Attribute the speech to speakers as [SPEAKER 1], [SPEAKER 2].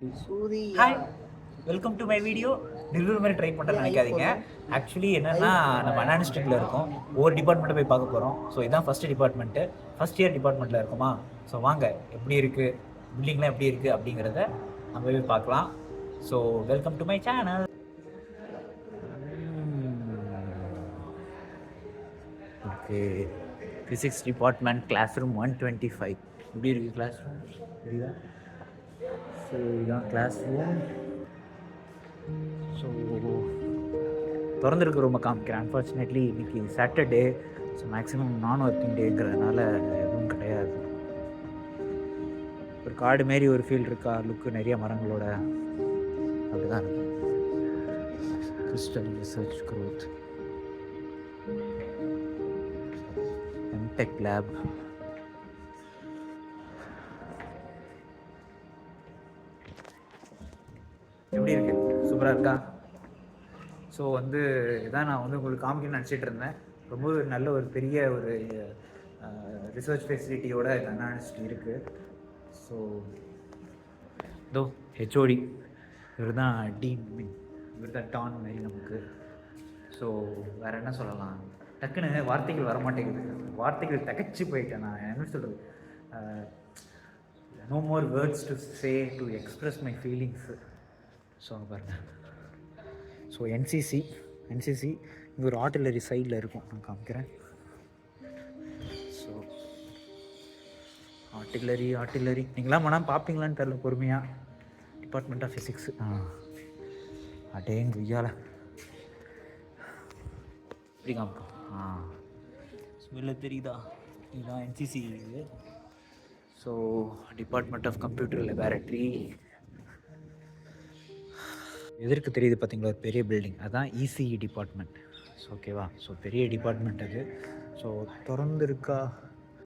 [SPEAKER 1] Surya
[SPEAKER 2] hi, welcome to my video. Review மாதிரி try பண்ணுறது நினைக்காதீங்க. ஆக்சுவலி என்னென்னா, நம்ம அனாலிஸ்டிக்கில் இருக்கோம். ஒவ்வொரு டிபார்ட்மெண்ட்டை போய் பார்க்க போகிறோம். ஸோ இதான் ஃபஸ்ட்டு டிபார்ட்மெண்ட்டு, ஃபஸ்ட் இயர் டிபார்ட்மெண்ட்டில் இருக்குமா. ஸோ வாங்க, எப்படி இருக்குது, பில்டிங்லாம் எப்படி இருக்குது அப்படிங்கிறத நம்ம போய் பார்க்கலாம். So welcome to my channel. Okay, physics department, class room 125. எப்படி இருக்குது கிளாஸ் ரூம்? புரியுதா? ஸோ இதுதான் கிளாஸ் ரூம். ஸோ திறந்துருக்கு ரொம்ப காமிக்கிறேன். அன்ஃபார்ச்சுனேட்லி இன்றைக்கி சாட்டர்டே, ஸோ மேக்ஸிமம் நான் ஒர்க்கிங் டேங்கிறதுனால எதுவும் கிடையாது. ஒரு காடு மாரி ஒரு ஃபீல் இருக்கா, லுக்கு நிறைய மரங்களோட அப்படி தான் இருக்கும். Crystal research growth, MTech lab. எப்படி இருக்கு? சூப்பராக இருக்கா? ஸோ இதான் நான் உங்களுக்கு காமிக்கணும்னு நினச்சிட்டு இருந்தேன். ரொம்ப நல்ல ஒரு பெரிய ஒரு ரிசர்ச் ஃபெசிலிட்டியோட அனாலிஸ்ட் இருக்குது. ஸோ இதோ ஹெச்ஓடி இவர் தான் டீன், இவர் தான் டான் மாரி நமக்கு. ஸோ வேறு என்ன சொல்லலாம், டக்குன்னு வார்த்தைகள் வரமாட்டேங்குது, வார்த்தைகள் தகச்சு போயிட்டேன். நான் என்ன சொல்கிறது, no more words to say to express my feelings. So பாருங்கள். ஸோ என்சிசி இங்கே ஒரு ஆர்ட்டிலரி சைடில் இருக்கும், நான் காமிக்கிறேன். ஸோ ஆர்ட்டிலரி நீங்களாம் மனம் பார்ப்பீங்களான்னு தெரில, பொறுமையாக. Department of physics. அடேங்க ஐயால எப்படி காமிப்போம். வெளில தெரியுதா? இதுதான் என்சிசி. இது so department of computer laboratory. எதற்கு தெரியுது பார்த்தீங்களா, ஒரு பெரிய பில்டிங், அதுதான் இசிஇ டிபார்ட்மெண்ட். ஸோ ஓகேவா, ஸோ பெரிய டிபார்ட்மெண்ட் அது. ஸோ திறந்துருக்கா